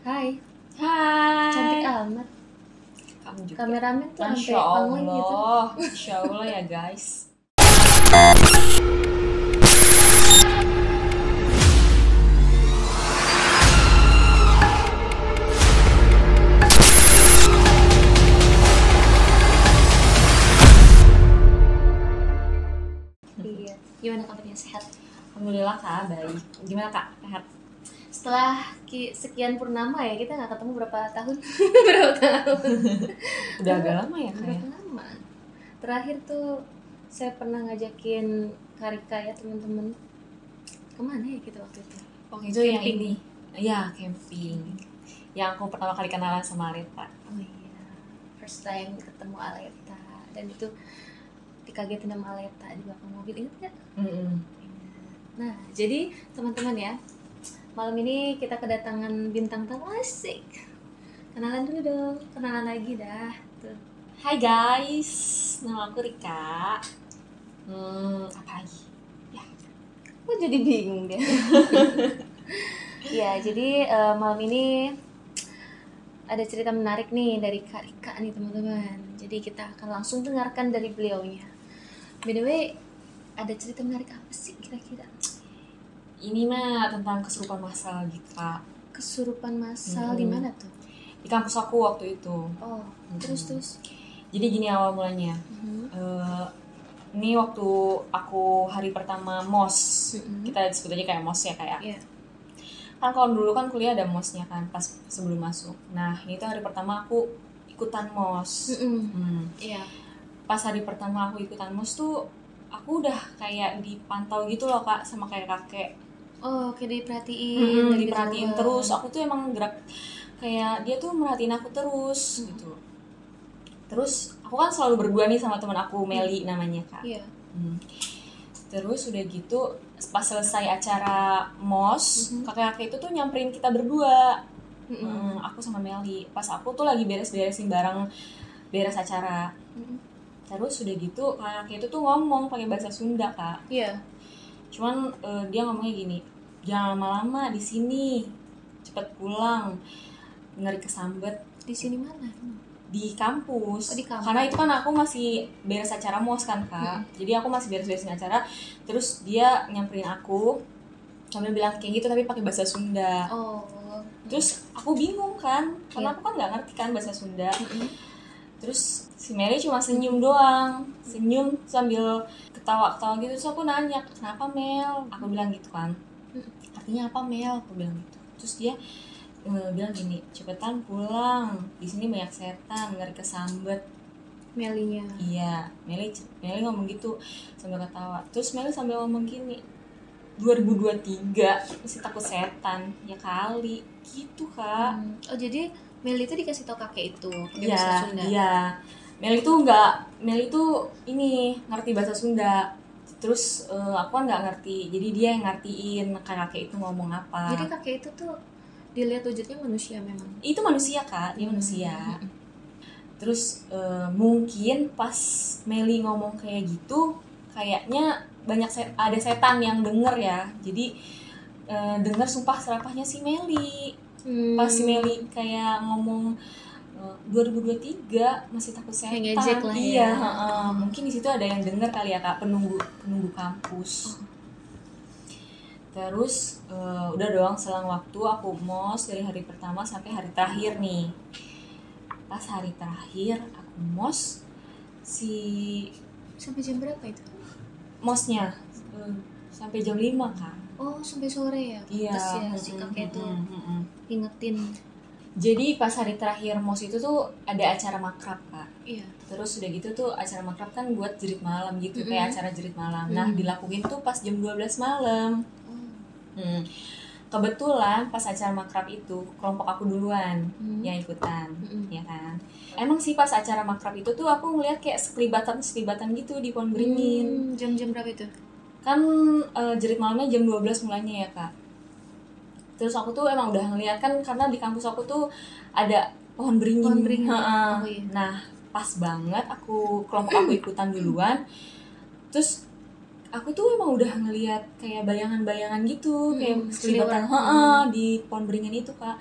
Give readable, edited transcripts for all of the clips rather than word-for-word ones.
Hai, cantik Hai, amat. kamu juga. Kameramen tuh sampai Masya bangun gitu. Allah, Masya Allah ya guys. Iya. Gimana kabarnya, sehat? Alhamdulillah kak, baik. Gimana kak? Sehat? Setelah sekian purnama ya, kita nggak ketemu berapa tahun? Berapa tahun? Udah agak lama ya kak ya? Berapa lama? Terakhir tuh saya pernah ngajakin Karika ya teman-teman. Kemana ya kita waktu itu? Waktu itu yang Camping. ini, ya camping. Yang aku pertama kali kenalan sama Aleta. Oh iya, first time ketemu Aleta. Dan itu dikagetin sama Aleta di belakang mobil, inget nggak? Nah, jadi teman-teman ya, malam ini kita kedatangan bintang tamu asik. Kenalan dulu dong, kenalan lagi dah. Tuh. Hai guys, nama aku Rika. Apa lagi? Kok jadi bingung dia? Ya, jadi malam ini ada cerita menarik nih dari Kak Rika nih teman-teman. Jadi kita akan langsung dengarkan dari beliaunya. By the way, ada cerita menarik apa sih kira-kira? Ini mah tentang kesurupan massal gitu kak. Kesurupan massal di mana tuh? Di kampus aku waktu itu. Oh, terus. Jadi gini awal mulanya. Ini waktu aku hari pertama MOS, kita sebut aja kayak MOS ya kayak. Iya. Kan kalau dulu kan kuliah ada MOS-nya kan pas sebelum masuk. Nah ini tuh hari pertama aku ikutan MOS. Iya. Pas hari pertama aku ikutan MOS tuh aku udah kayak dipantau gitu loh kak sama kayak kakek. Oh, kayak diperhatiin, Diperhatiin terus. Aku tuh emang gerak kayak dia tuh merhatiin aku terus gitu. Terus aku kan selalu berdua nih sama teman aku Meli namanya kak. Iya. Terus udah gitu pas selesai acara MOS, kakek-kakek itu tuh nyamperin kita berdua. Aku sama Meli. Pas aku tuh lagi beres-beresin barang beres acara. Terus udah gitu kakek itu tuh ngomong pakai bahasa Sunda kak. Iya. Cuman dia ngomongnya gini, jangan lama-lama di sini, cepet pulang, ngeri kesambet. Di sini mana? Di kampus. Oh, di kampus. Karena itu kan aku masih beres acara MOS kan kak. Jadi aku masih beres-beresin acara. Terus dia nyamperin aku sambil bilang kayak gitu tapi pakai bahasa Sunda. Oh. Terus aku bingung kan, karena aku kan nggak ngerti kan bahasa Sunda. Terus si Mary cuma senyum doang, senyum sambil ketawa-ketawa gitu. Terus aku nanya, kenapa Mel? Aku bilang gitu kan, artinya apa Mel? Aku bilang gitu. Terus dia bilang gini, cepetan pulang, di sini banyak setan, ngeri kesambet. Melinya. Iya, Meli ngomong gitu sambil ketawa. Terus Meli sambil ngomong gini, 2023 masih takut setan, ya kali, gitu kak. Oh, jadi Meli itu dikasih tau kakek itu pakai Iya, bahasa Sunda. iya. Meli tuh ini ngerti bahasa Sunda. Terus aku kan nggak ngerti, jadi dia yang ngertiin kakek itu ngomong apa. Jadi kakek itu tuh dilihat wujudnya manusia memang. Itu manusia kak, dia manusia. Terus mungkin pas Meli ngomong kayak gitu, kayaknya ada setan yang denger ya. Jadi denger sumpah serapahnya si Meli. Pas si Meli kayak ngomong 2023 masih takut setan. Kayak ngejek lah iya, ya. mungkin di situ ada yang denger kali ya kak, penunggu kampus. Terus udah doang selang waktu aku MOS dari hari pertama sampai hari terakhir nih. Pas hari terakhir aku MOS Sampai jam berapa itu? MOS-nya sampai jam 5 kak. Oh, sampai sore ya? Iya. Terus ya si kakek itu ingetin. Jadi pas hari terakhir MOS itu tuh ada acara makrab kak. Iya. Terus udah gitu tuh acara makrab kan buat jerit malam gitu, kayak acara jerit malam. Nah dilakuin tuh pas jam 12 malam. Kebetulan pas acara makrab itu kelompok aku duluan yang ikutan, ya kan. Emang sih pas acara makrab itu tuh aku ngeliat kayak sekelibatan gitu di pohon beringin. Jam-jam berapa itu? Kan jerit malamnya jam 12 mulainya ya kak. Terus aku tuh emang udah ngeliat kan, karena di kampus aku tuh ada pohon beringin. Oh, iya. Nah pas banget kelompok aku ikutan duluan. Terus aku tuh emang udah ngeliat kayak bayangan-bayangan gitu, kayak kelibatan di pohon beringin itu kak.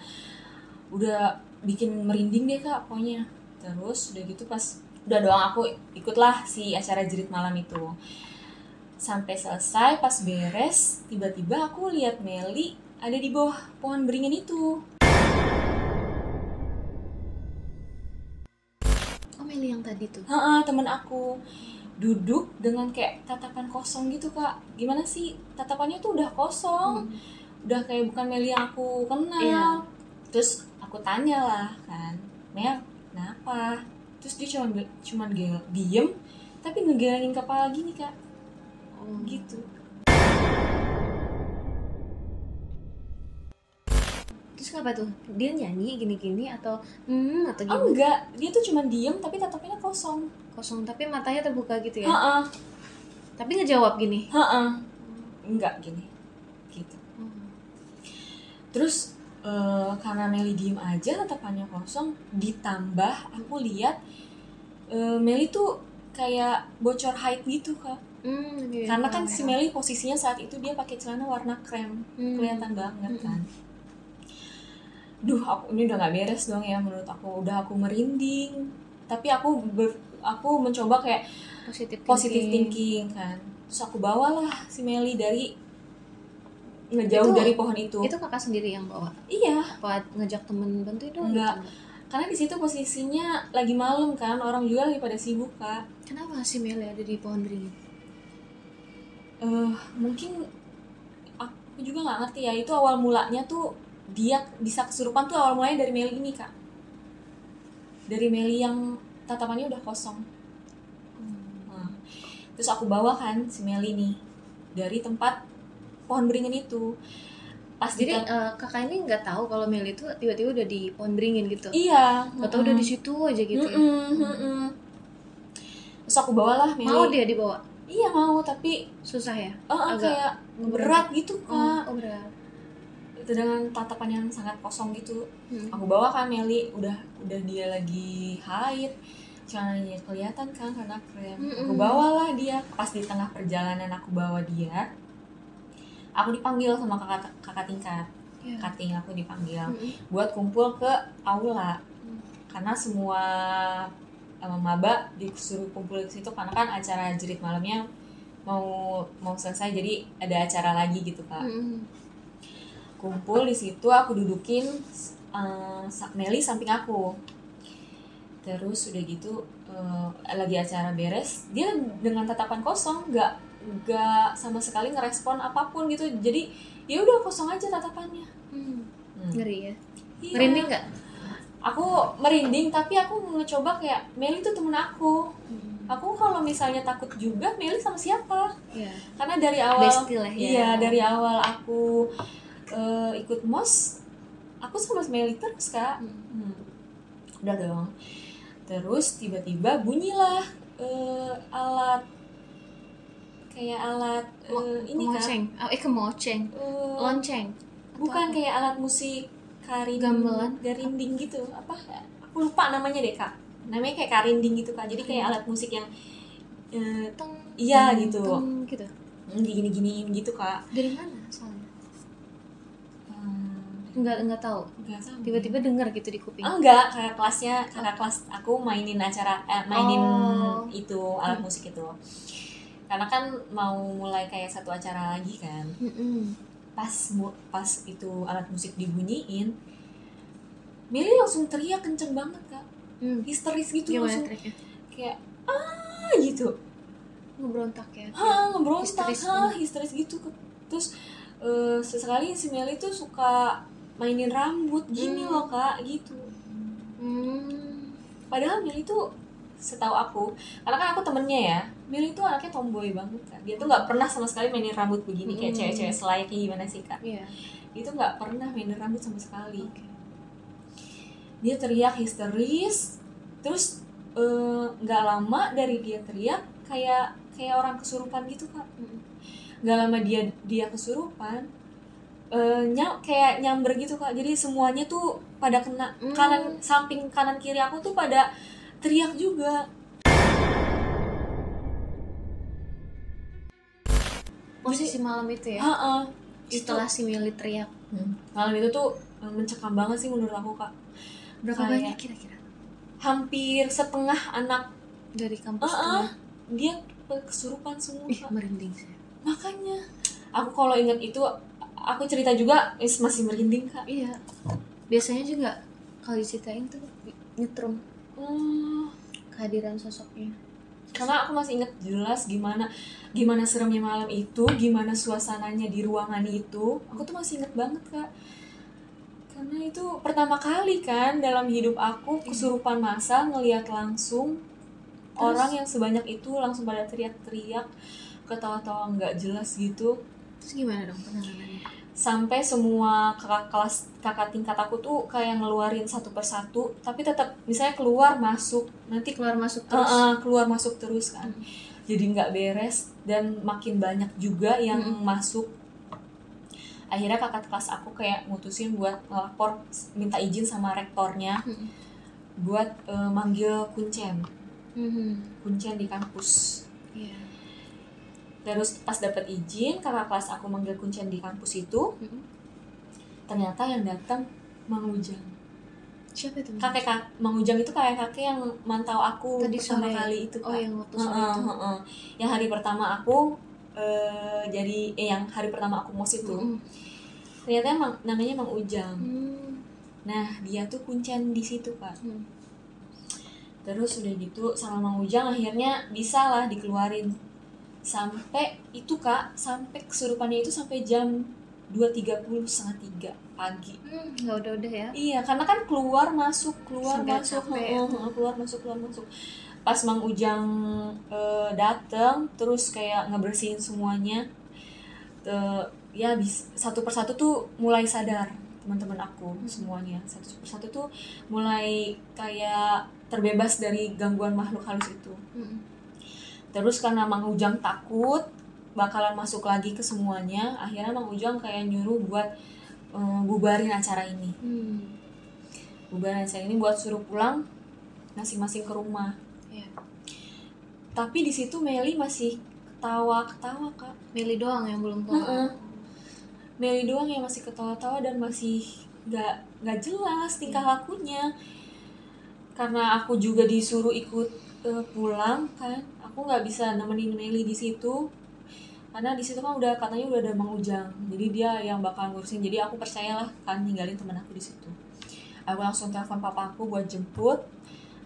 udah bikin merinding deh Kak pokoknya. Terus udah gitu pas udah doang aku ikutlah si acara jerit malam itu. Sampai selesai pas beres tiba-tiba aku lihat Meli ada di bawah pohon beringin itu. Oh, Meli yang tadi tuh. Temen aku duduk dengan kayak tatapan kosong gitu Kak. Gimana sih tatapannya tuh udah kosong, udah kayak bukan Meli yang aku kenal. Iya. Terus aku tanya lah kan, Mel kenapa? Terus dia cuman diem tapi ngegelengin kepala gini Kak. Gitu. Terus kenapa tuh? Dia nyanyi gini-gini atau atau Oh gimana? enggak, dia tuh cuma diem tapi tatapannya kosong. Kosong tapi matanya terbuka gitu ya. Heeh. Tapi ngejawab gini. Enggak gini. Gitu. Terus karena Meli diem aja tatapannya kosong, ditambah aku lihat Meli tuh kayak bocor haid gitu Kak. Iya, Karena kan si Meli posisinya saat itu dia pakai celana warna krem, kelihatan banget kan. Duh, ini udah nggak beres dong ya menurut aku. Udah aku merinding. Tapi aku mencoba kayak positive thinking kan. Terus aku bawalah si Meli ngejauh dari pohon itu. Itu kakak sendiri yang bawa? Iya. Apa ngajak temen bantuin dong? Enggak. Karena di situ posisinya lagi malam kan, orang juga lagi pada sibuk Kak. Kenapa si Meli ada di pohon beringin? Mungkin aku juga nggak ngerti ya. Itu awal mulanya tuh dia bisa kesurupan tuh awal mulanya dari Meli ini Kak. Dari Meli yang tatapannya udah kosong. Nah, terus aku bawa kan si Meli nih dari tempat pohon beringin itu. Jadi kakak ini nggak tahu kalau Meli itu tiba-tiba udah di pohon beringin gitu? Iya. Nggak tahu udah di situ aja gitu ya? Terus aku bawalah Meli. Mau dia dibawa? Iya mau, tapi susah ya? Agak kayak berat gitu Kak. Oh berat. Itu dengan tatapan yang sangat kosong gitu. Aku bawa kan Meli, udah dia lagi haid, celananya kelihatan kan karena krem. Aku bawalah dia, pas di tengah perjalanan aku bawa dia, aku dipanggil sama kakak tingkat. Kating aku dipanggil buat kumpul ke aula. Karena semua maba disuruh kumpul ke situ karena kan acara jerit malamnya mau selesai, jadi ada acara lagi gitu Kak. Kumpul di situ, aku dudukin Meli samping aku. Terus udah gitu lagi acara beres, dia dengan tatapan kosong, nggak sama sekali ngerespon apapun gitu. Jadi ya udah kosong aja tatapannya. Ngeri ya? Iya. Merinding nggak? Aku merinding, tapi aku mencoba kayak Meli tuh temen aku. Aku kalau misalnya takut juga, Meli sama siapa? Iya. Karena dari awal, lah, ya. Iya, dari awal aku ikut MOS, aku sama Meli terus Kak. Udah dong. Terus tiba-tiba bunyilah alat ini kemoceng. Kemoceng. Lonceng. Bukan kayak alat musik gamelan, garinding gitu. Apa? Aku lupa namanya deh Kak. Namanya kayak karinding gitu Kak. Jadi kayak alat musik yang iya gitu. Gitu. Digini-giniin gitu Kak. Dari mana soalnya? Enggak tahu. Tiba-tiba dengar gitu di kuping. Enggak, kakak kelas aku mainin itu alat musik itu. Karena kan mau mulai kayak satu acara lagi kan. Pas itu alat musik dibunyiin, Meli langsung teriak kenceng banget Kak. Histeris gitu. Gimana langsung teriaknya? Kayak gitu. Ngebrontak ya? Ngebrontak, histeris gitu. Terus sesekali si Meli tuh suka mainin rambut gini loh Kak, gitu. Padahal Meli tuh setahu aku, karena kan aku temennya ya, Meli tuh anaknya tomboy banget kan. Dia tuh nggak pernah sama sekali mainin rambut begini kayak cewek-cewek selayaknya gimana sih Kak. Dia tuh nggak pernah mainin rambut sama sekali. Dia teriak histeris, terus nggak lama dari dia teriak kayak orang kesurupan gitu Kak. Nggak lama dia kesurupan, kayak nyamber gitu Kak. Jadi semuanya tuh pada kena samping kanan kiri aku tuh pada teriak juga. Posisi malam itu ya? Setelah si Meli teriak. Malam itu tuh mencekam banget sih menurut aku Kak. Berapa Kayak banyak kira-kira hampir setengah anak dari kampus tuh? dia kesurupan semua Ih, Kak. merinding sih. Makanya aku kalau ingat itu, aku cerita juga masih merinding Kak. Iya, biasanya juga kalau diceritain tuh nyetrum kehadiran sosoknya. Karena aku masih ingat jelas gimana seremnya malam itu, gimana suasananya di ruangan itu. Aku tuh masih ingat banget Kak. Karena itu pertama kali kan dalam hidup aku kesurupan massal, ngelihat langsung orang yang sebanyak itu langsung pada teriak-teriak, ketawa-tawa nggak jelas gitu. Terus gimana dong penanganannya? Sampai semua kakak tingkat aku tuh kayak ngeluarin satu persatu, tapi tetap misalnya keluar masuk, nanti Keluar masuk terus. keluar masuk terus kan. Jadi nggak beres dan makin banyak juga yang masuk. Akhirnya kakak kelas aku kayak mutusin buat ngelapor, minta izin sama rektornya buat manggil kuncen di kampus. Iya. Terus pas dapat izin, kakak kelas aku manggil kuncen di kampus itu, ternyata yang datang Mang Ujang. Siapa itu? Mang Ujang itu kayak kakek yang mantau aku tadi pertama sore. kali itu Kak. Oh, yang waktu sore itu. Yang hari pertama aku yang hari pertama aku mos itu. Ternyata namanya Mang Ujang. Nah, dia tuh kuncen di situ Kak. Terus udah gitu sama Mang Ujang akhirnya bisa lah dikeluarin. Sampai itu Kak, sampai kesurupannya itu sampai jam 2.30, setengah 3 pagi. Nggak udah ya? Iya, karena kan keluar masuk Sampai capek. keluar masuk. Pas Mang Ujang datang, terus kayak ngebersihin semuanya, ya satu persatu tuh mulai sadar teman-teman aku semuanya. Satu persatu tuh mulai kayak terbebas dari gangguan makhluk halus itu. Terus karena Mang Ujang takut bakalan masuk lagi ke semuanya, akhirnya Mang Ujang kayak nyuruh buat bubarin acara ini. Bubarin acara ini buat suruh pulang masing-masing ke rumah. Iya. Tapi di situ Meli masih ketawa Kak. Meli doang yang belum pulang. Meli doang yang masih ketawa-tawa dan masih nggak jelas tingkah lakunya. Karena aku juga disuruh ikut pulang kan, aku nggak bisa nemenin Meli di situ karena di situ kan katanya udah ada Mang Ujang, jadi dia yang bakal ngurusin. Jadi aku percayalah kan ninggalin temen aku di situ. Aku langsung telepon papa aku buat jemput,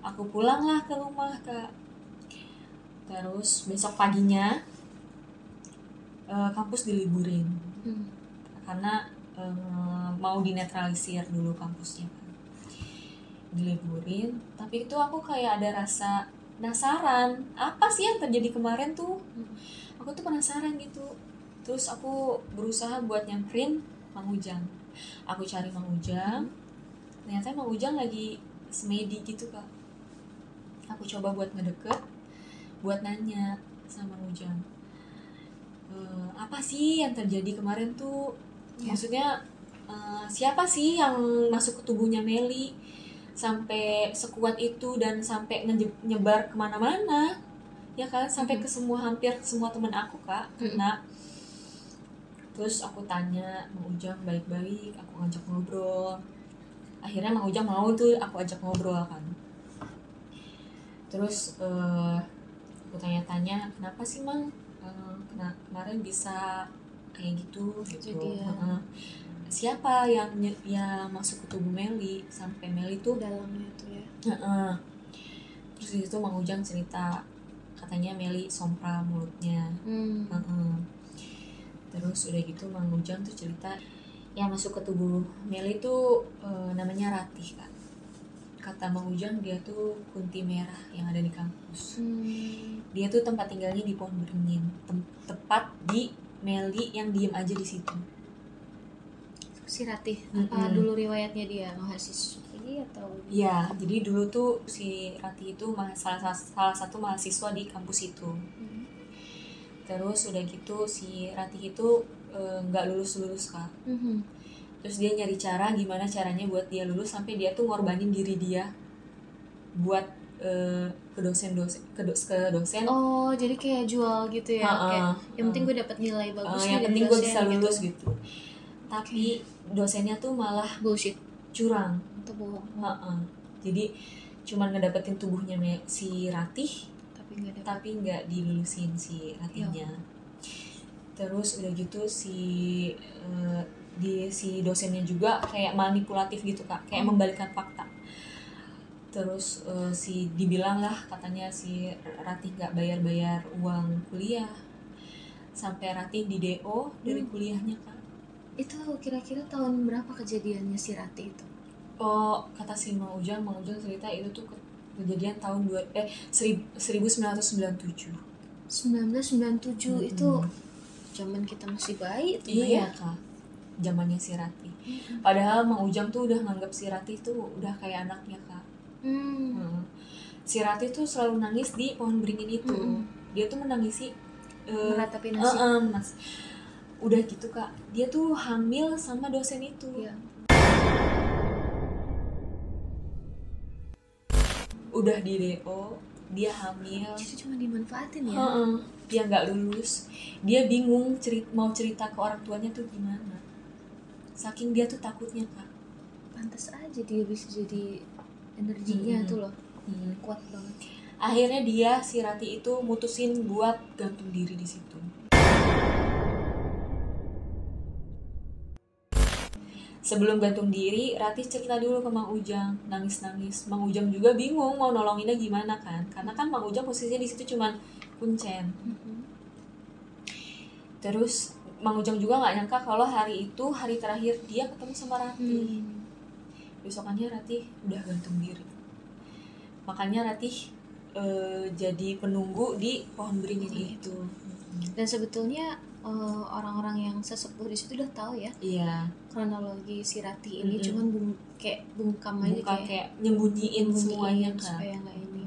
aku pulang lah ke rumah Kak. Terus besok paginya kampus diliburin karena mau dinetralisir dulu kampusnya kan. Diliburin, tapi itu aku kayak ada rasa penasaran apa sih yang terjadi kemarin tuh. Aku tuh penasaran gitu. Terus aku berusaha buat nyamperin Mang Ujang. Aku cari Mang Ujang, ternyata Mang Ujang lagi semedi gitu Kak. Aku coba buat ngedeket, buat nanya sama Mang Ujang, apa sih yang terjadi kemarin tuh, maksudnya siapa sih yang masuk ke tubuhnya Meli sampai sekuat itu dan sampai nyebar kemana-mana ya kan, sampai ke hampir semua teman aku Kak kena. Terus aku tanya Mang Ujang baik-baik, aku ngajak ngobrol. Akhirnya Mang Ujang mau tuh aku ajak ngobrol kan. Terus aku tanya-tanya, kenapa sih Mang kemarin bisa kayak gitu. Siapa yang masuk ke tubuh Meli sampai Meli tuh dalamnya tuh ya. Terus di situ Mang Ujang cerita, katanya Meli sompral mulutnya. Terus udah gitu Mang Ujang tuh cerita yang masuk ke tubuh Meli tuh namanya Ratih Kak. Kata Mang Ujang dia tuh kunti merah yang ada di kampus. Dia tuh tempat tinggalnya di pohon beringin, tepat di Meli yang diem aja di situ. Si Ratih, apa dulu riwayatnya dia mahasiswa atau? Iya, jadi dulu tuh si Ratih itu salah satu mahasiswa di kampus itu. Terus udah gitu si Ratih itu nggak lulus Kak. Terus dia nyari cara gimana caranya buat dia lulus, sampai dia tuh ngorbanin diri dia buat ke dosen. Oh, jadi kayak jual gitu ya? Kayak yang penting gue dapat nilai bagus. Yang penting gue bisa lulus gitu. tapi dosennya tuh malah bullshit curang atau bohong. Jadi cuman ngedapetin tubuhnya si Ratih Tapi tapi nggak dilulusin si Ratihnya. Terus udah gitu si dosennya juga kayak manipulatif gitu Kak, kayak membalikkan fakta. Terus dibilang lah katanya si Ratih nggak bayar uang kuliah, sampai Ratih di DO dari kuliahnya Kak. Itu kira-kira tahun berapa kejadiannya si Ratih itu? Oh, kata si Mang Ujang cerita itu tuh kejadian tahun 1997. 1997 itu zaman kita masih bayi itu iya Kak, zamannya si Ratih. Padahal Mang Ujang tuh udah nganggap si Ratih tuh udah kayak anaknya Kak. Si Ratih tuh selalu nangis di pohon beringin itu. Dia tuh menangisi meratapi nasib. Udah gitu Kak, dia tuh hamil sama dosen itu. Udah di DO, dia hamil. Jadi cuma dimanfaatin ya. Dia nggak lulus. Dia bingung mau cerita ke orang tuanya tuh gimana. Saking dia tuh takutnya Kak. Pantas aja dia bisa jadi energinya tuh loh. Kuat banget. Akhirnya si Ratih itu mutusin buat gantung diri di situ. Sebelum gantung diri, Ratih cerita dulu ke Mang Ujang, nangis-nangis. Mang Ujang juga bingung mau nolonginnya gimana kan, karena kan Mang Ujang posisinya di situ cuman kuncen. Terus Mang Ujang juga nggak nyangka kalau hari itu hari terakhir dia ketemu sama Ratih. Besokannya Ratih udah gantung diri. Makanya Ratih jadi penunggu di pohon beringin itu. Dan sebetulnya orang-orang yang sesepuh di situ udah tahu ya. Iya. Kronologi si Ratih ini cuman kayak bungkam aja kayak nyembunyiin semuanya kan. Supaya nggak ini.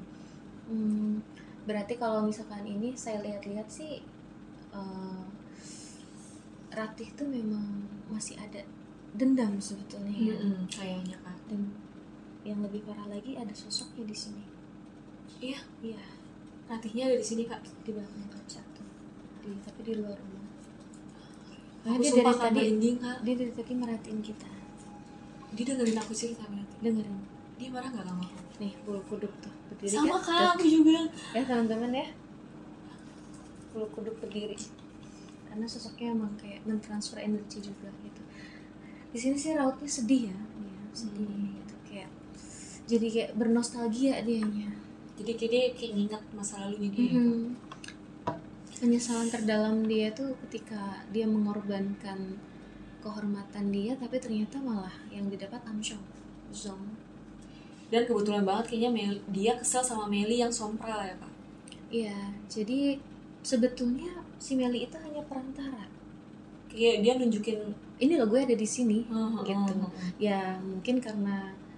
Berarti kalau misalkan ini saya lihat-lihat sih Ratih tuh memang masih ada dendam sebetulnya ya. Kayaknya kan. Dan yang lebih parah lagi ada sosoknya di sini. Iya. Ratihnya ada di sini Kak, di belakang kaca tuh. Tapi di luar rumah. Nah, dia dari tadi merhatiin kita. Dia dengerin aku sih kita berarti. Dengerin. Dia marah nggak sama aku? Nih bulu kuduk tuh berdiri. Sama kan? Aku juga. Ya teman-teman ya. Bulu kuduk berdiri. Karena sosoknya emang kayak mentransfer energi juga gitu. Di sini sih rautnya sedih ya sedih gitu kayak. Jadi kayak bernostalgia dianya. Jadi kayak ingat masa lalunya dia. Penyesalan terdalam dia tuh ketika dia mengorbankan kehormatan dia, tapi ternyata malah yang didapat Zong. Dan kebetulan banget kayaknya dia kesel sama Meli yang sompral ya Pak. Iya, jadi sebetulnya si Meli itu hanya perantara. Kayak dia nunjukin ini loh gue ada di sini gitu. Ya mungkin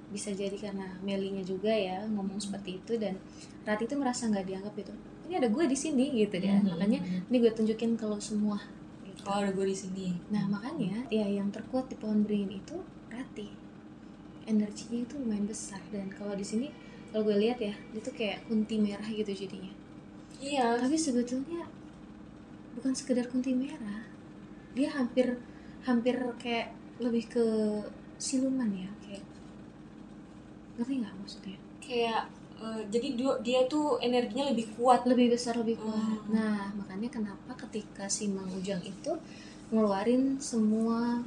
bisa jadi karena Melinya juga ya ngomong seperti itu, dan Ratih itu merasa nggak dianggap gitu. Ini ada gue di sini gitu ya. Makanya ini gue tunjukin kalau semua gitu. Oh, ada gue di sini. Nah, makanya ya yang terkuat di pohon beringin itu Ratih. Energinya itu lumayan besar, dan kalau di sini kalau gue lihat ya, itu kayak kunti merah gitu jadinya. Iya. Tapi sebetulnya bukan sekedar kunti merah. Dia hampir kayak lebih ke siluman ya, kayak ngerti nggak maksudnya? Kayak jadi dia tuh energinya lebih kuat, lebih besar, lebih kuat. Nah, makanya kenapa ketika si Mang Ujang itu ngeluarin semua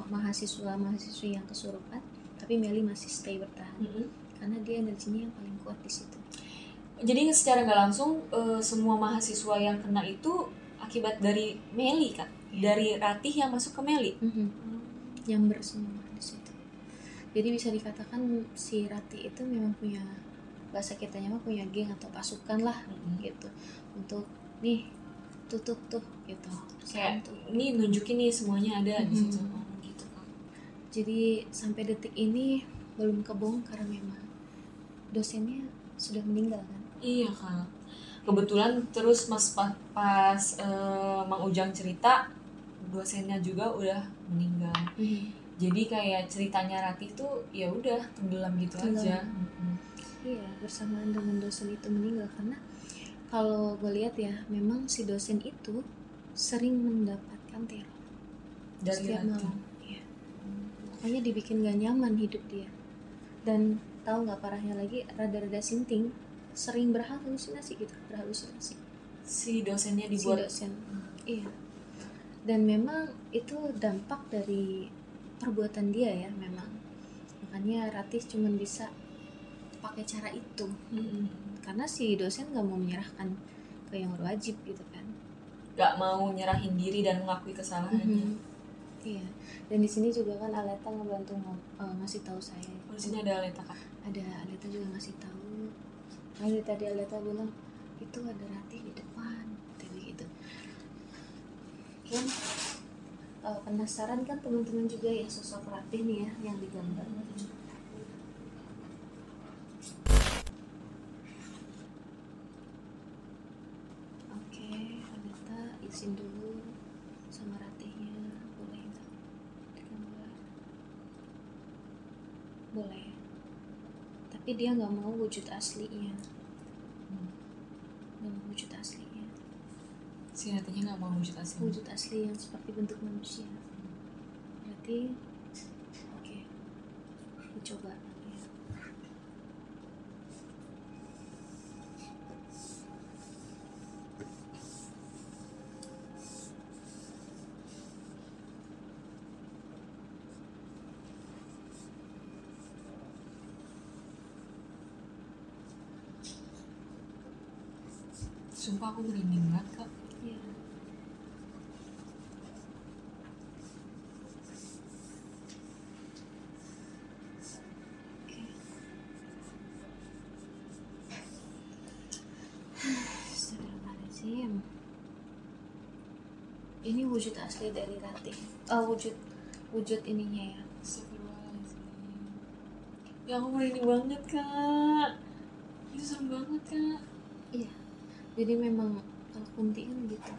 mahasiswa-mahasiswi yang kesurupan, tapi Meli masih stay bertahan. Karena dia energinya yang paling kuat di situ. Jadi secara nggak langsung semua mahasiswa yang kena itu akibat dari Meli kan, dari Ratih yang masuk ke Meli. Yang bersemua di situ. Jadi bisa dikatakan si Ratih itu memang punya, bahasa kitanya mah punya geng atau pasukan lah gitu, untuk nih tutup tuh gitu, kayak ini nunjukin nih semuanya ada di situ gitu. Jadi sampai detik ini belum kebongkar memang dosennya sudah meninggal kan? Iya kan, kebetulan terus pas Mang Ujang cerita dosennya juga udah meninggal. Jadi kayak ceritanya Ratih tuh ya udah tenggelam gitu aja. Iya, bersamaan dengan dosen itu meninggal. Karena kalau gue lihat ya, memang si dosen itu sering mendapatkan teror. dari setiap Ratih. malam. Iya. Makanya dibikin gak nyaman hidup dia. Dan tahu nggak parahnya lagi, rada-rada sinting, sering berhalusinasi gitu, berhalusinasi. Si dosennya Si dibuat dosen. Iya. Dan memang itu dampak dari perbuatan dia ya memang. Makanya Ratih cuma bisa pakai cara itu. Karena si dosen nggak mau menyerahkan ke yang berwajib gitu kan. gak mau nyerahin diri dan mengakui kesalahannya. Iya. Dan di sini juga kan Aleta ngebantu ngasih tahu saya. Oh, di sini ada Aleta, Kak. Ada Aleta juga ngasih tahu. Lalu tadi Aleta bilang itu ada Ratih di depan, kayak gitu. Kan penasaran kan teman-teman juga ya sosok Ratih nih ya yang digambar. Oke, Aleta izin dulu sama Ratihnya, boleh nggak digambar? Boleh. Tapi dia nggak mau wujud aslinya. Nggak mau wujud aslinya. Si Ratihnya gak mau wujud asli. Wujud asli yang seperti bentuk manusia. Berarti oke, dicoba ya. Sumpah aku merinding banget, Kak. Iya. Oke. Astagfirullahaladzim. Ini wujud asli dari Ratih. Wujud ininya ya. Astagfirullahaladzim. Ya aku merinding banget, Kak. Itu serem banget, Kak. Iya. Jadi memang kalau Kunti kan gitu.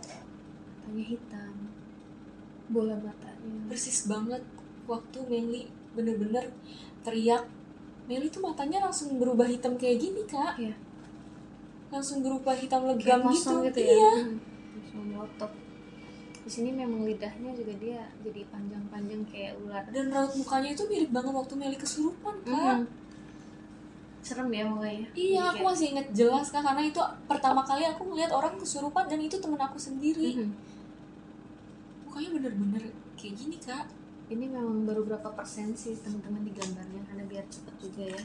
Matanya hitam. Bola matanya. Persis banget waktu Meli bener-bener teriak. Meli tuh matanya langsung berubah hitam kayak gini, Kak. Iya. Langsung berubah hitam legam Kayak kosong gitu ya. Iya. Langsung melotot. Di sini memang lidahnya juga dia jadi panjang-panjang kayak ular. Dan raut mukanya itu mirip banget waktu Meli kesurupan, Kak. Serem ya mukanya. Iya, aku masih inget jelas, Kak, karena itu pertama kali aku ngeliat orang kesurupan dan itu temen aku sendiri. Mukanya bener-bener kayak gini, Kak. Ini memang baru berapa persen sih teman-teman di gambarnya, karena biar cepet juga ya.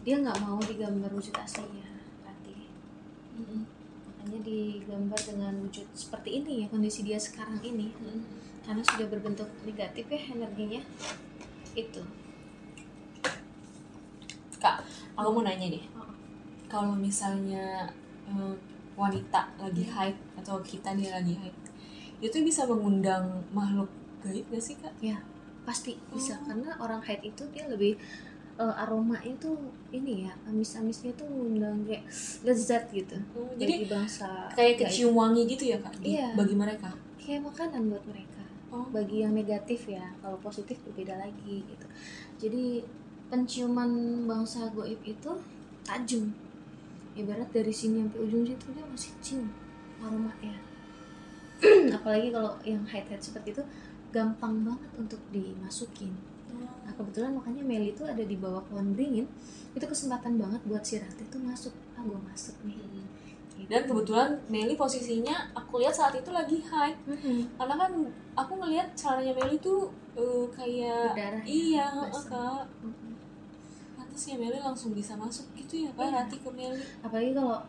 Dia nggak mau digambar wujud aslinya Ratih. Makanya digambar dengan wujud seperti ini ya, kondisi dia sekarang ini. Karena sudah berbentuk negatif ya energinya. Itu. Kak, aku mau nanya deh. Kalau misalnya wanita lagi haid atau kita dia lagi haid, itu bisa mengundang makhluk gaib gak sih, Kak? Ya, pasti bisa. Karena orang haid itu dia lebih aromanya tuh ini ya, amis-amisnya tuh mengundang kayak lezat gitu. Jadi bangsa kayak kecium wangi gitu ya, Kak? Iya. Bagi mereka. Kayak makanan buat mereka. Bagi yang negatif ya, kalau positif berbeda lagi gitu. Jadi penciuman bangsa goib itu tajam. Ibarat dari sini sampai ujung situ dia masih cium aromanya. Apalagi kalau yang haid-haid seperti itu gampang banget untuk dimasukin. Nah kebetulan makanya Meli itu ada di bawah pohon beringin. Itu kesempatan banget buat si Ratih tuh masuk. Gue masuk nih. Gitu. Dan kebetulan Meli posisinya aku lihat saat itu lagi haid. Karena kan aku ngelihat celananya Meli tuh kayak berdarah. Iya, Kak. Pantas ya Meli langsung bisa masuk gitu ya, Kak, Ratih ke Meli. Apalagi kalau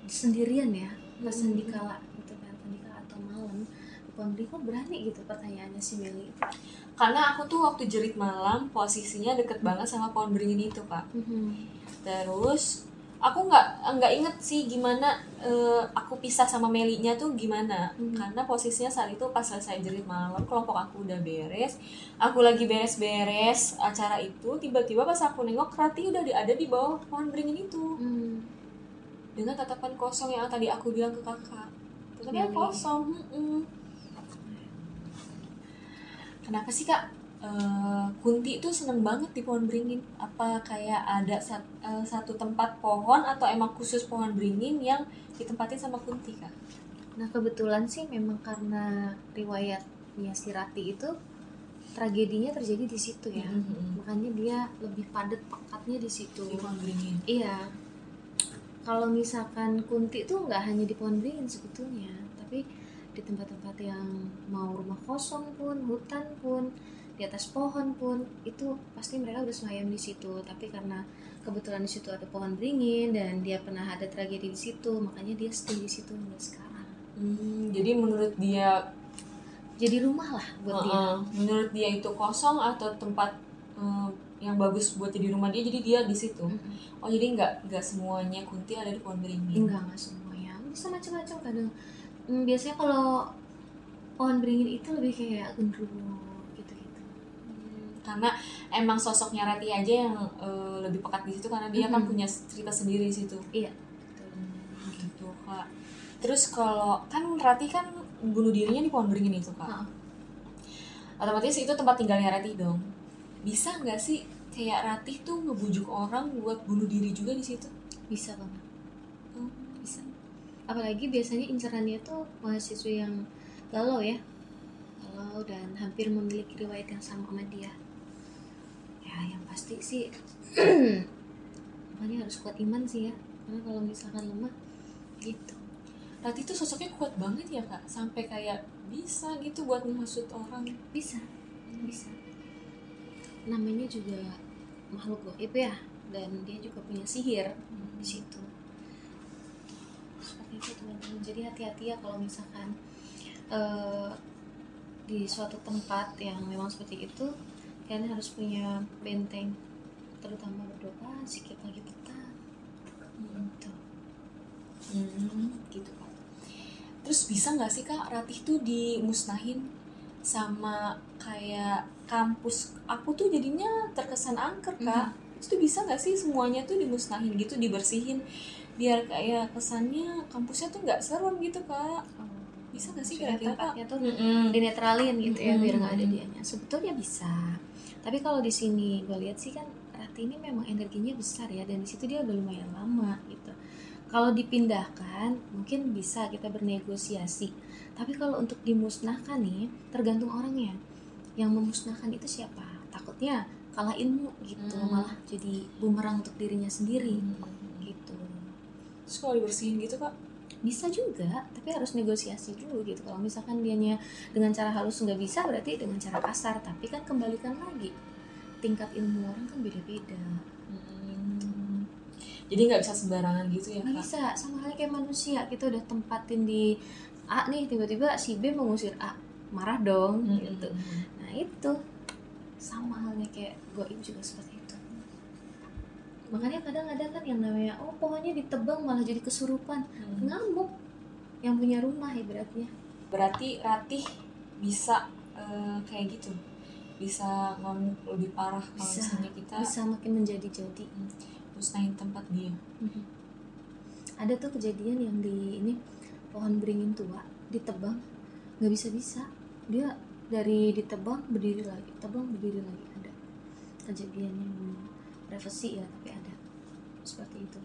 sendirian ya, pas sendikala gitu kan, sendikala atau malam. Pondri kok berani gitu pertanyaannya si Meli. Karena aku tuh waktu jerit malam posisinya deket banget sama pohon beringin itu, Kak. Terus aku nggak inget sih gimana aku pisah sama Melinya tuh gimana. Karena posisinya saat itu pas selesai jerit malam, kelompok aku udah beres, aku lagi beres-beres acara itu, tiba-tiba pas aku nengok Ratih udah ada di bawah pohon beringin itu. Dengan tatapan kosong yang tadi aku bilang ke kakak. Tatapan kosong. Kenapa sih, Kak? Kunti tuh seneng banget di pohon beringin. Apa kayak ada satu tempat pohon atau emang khusus pohon beringin yang ditempatin sama Kunti, Kak? Nah kebetulan sih memang karena riwayatnya si Rati itu tragedinya terjadi di situ ya, makanya dia lebih padat pekatnya di situ. Di Pohon Beringin. Iya. Kalau misalkan Kunti tuh nggak hanya di Pohon Beringin sebetulnya, tapi di tempat-tempat yang mau rumah kosong pun, hutan pun, di atas pohon pun, itu pasti mereka udah semayam di situ. Tapi karena kebetulan di situ ada Pohon Beringin dan dia pernah ada tragedi di situ, makanya dia stay di situ hingga sekarang. Jadi menurut dia Jadi rumah lah buat dia. Menurut dia itu kosong atau tempat yang bagus buat jadi rumah dia, jadi dia di situ. Oh jadi nggak semuanya Kunti ada di Pohon Beringin? Enggak semuanya, bisa macam-macam kadang. Biasanya kalau Pohon Beringin itu lebih kayak genderuwo gitu-gitu. Karena emang sosoknya Rati aja yang lebih pekat di situ karena dia kan punya cerita sendiri di situ. Iya. Gitu Kak. Terus kalau kan Rati kan bunuh dirinya di Pohon Beringin itu Kak. Otomatis itu tempat tinggalnya Rati dong. Bisa nggak sih kayak Ratih tuh ngebujuk orang buat bunuh diri juga di situ? Bisa banget. Bisa. Apalagi biasanya incerannya tuh mahasiswa yang galau ya, galau dan hampir memiliki riwayat yang sama sama dia. Ya yang pasti sih makanya harus kuat iman sih ya, karena kalau misalkan lemah gitu. Ratih tuh sosoknya kuat banget ya Kak, sampai kayak bisa gitu buat menghasut orang. Bisa. Namanya juga makhluk gaib ya, dan dia juga punya sihir di situ. Seperti itu teman-teman. Jadi hati-hati ya kalau misalkan di suatu tempat yang memang seperti itu, kalian harus punya benteng, terutama berdoa, sikit lagi tetap. Gitu Kak. Terus bisa nggak sih Kak Ratih tuh dimusnahin sama kayak kampus aku tuh jadinya terkesan angker Kak. Itu bisa nggak sih semuanya tuh dimusnahin gitu, dibersihin biar kayak kesannya kampusnya tuh nggak serem gitu Kak? Bisa nggak sih kira-kira tempatnya tuh dinetralin gitu ya, biar nggak ada dianya. Sebetulnya bisa, tapi kalau di sini gue lihat sih kan Rati ini memang energinya besar ya, dan di situ dia udah lumayan lama gitu. Kalau dipindahkan mungkin bisa kita bernegosiasi, tapi kalau untuk dimusnahkan nih tergantung orangnya. Yang memusnahkan itu siapa? Takutnya kalah ilmu gitu, malah jadi bumerang untuk dirinya sendiri gitu. Terus kalau dibersihin gitu Kak? Bisa juga, tapi harus negosiasi dulu gitu. Kalau misalkan dianya dengan cara halus nggak bisa, berarti dengan cara kasar. Tapi kan kembalikan lagi, tingkat ilmu orang kan beda-beda. Jadi nggak bisa sembarangan gitu ya Kak? Nggak bisa, sama halnya kayak manusia. Kita udah tempatin di A nih, tiba-tiba si B mengusir A, marah dong gitu. Nah itu sama halnya kayak goib juga seperti itu. Makanya kadang-kadang kan yang namanya pohonnya ditebang malah jadi kesurupan, ngamuk yang punya rumah ibaratnya. Berarti Ratih bisa kayak gitu, bisa ngamuk lebih parah kalau misalnya kita bisa makin menjadi-jadi musnahin tempat dia. Ada tuh kejadian yang di ini Pohon Beringin tua ditebang nggak bisa dia, dari ditebang berdiri lagi, tebang berdiri lagi. Ada kejadian yang privasi ya, tapi ada seperti itu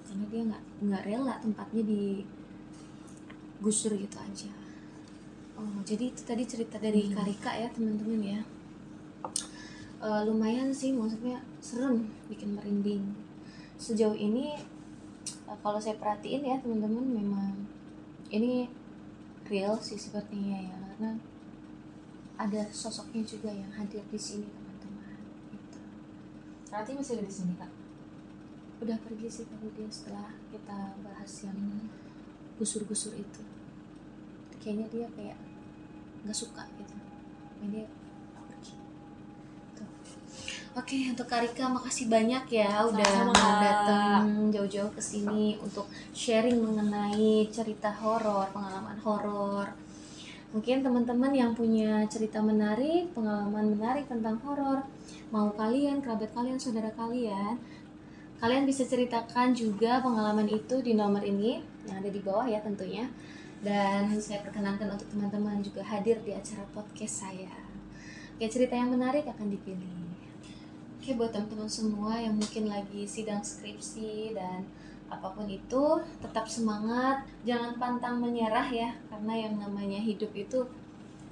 karena dia nggak rela tempatnya digusur gitu aja. Jadi itu tadi cerita dari Karika ya teman-teman ya. Lumayan sih, maksudnya serem, bikin merinding. Sejauh ini kalau saya perhatiin ya teman-teman, memang ini real sih sepertinya ya, karena ada sosoknya juga yang hadir di sini teman-teman. Gitu. Rati masih ada di sini Kak? Udah pergi sih tadi dia, setelah kita bahas yang gusur-gusur itu. Kayaknya dia kayak nggak suka gitu, dia pergi. Oke, untuk Karika makasih banyak ya udah mau datang jauh-jauh ke sini untuk sharing mengenai cerita horor, pengalaman horor. Mungkin teman-teman yang punya cerita menarik, pengalaman menarik tentang horor, mau kalian, kerabat kalian, saudara kalian bisa ceritakan juga pengalaman itu di nomor ini yang ada di bawah ya tentunya. Dan saya perkenankan untuk teman-teman juga hadir di acara podcast saya. Oke, cerita yang menarik akan dipilih. Oke, buat teman-teman semua yang mungkin lagi sidang skripsi dan apapun itu tetap semangat, jangan pantang menyerah ya, karena yang namanya hidup itu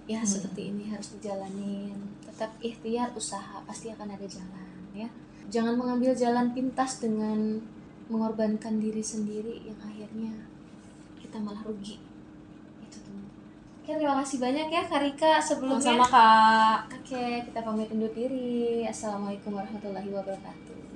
ya seperti ini, harus dijalanin. Tetap ikhtiar, usaha, pasti akan ada jalan ya. Jangan mengambil jalan pintas dengan mengorbankan diri sendiri yang akhirnya kita malah rugi. Itu tuh. Oke, terima kasih banyak ya Kak Rika sebelumnya. Sama Kak. Oke, kita pamit undur diri. Assalamualaikum warahmatullahi wabarakatuh.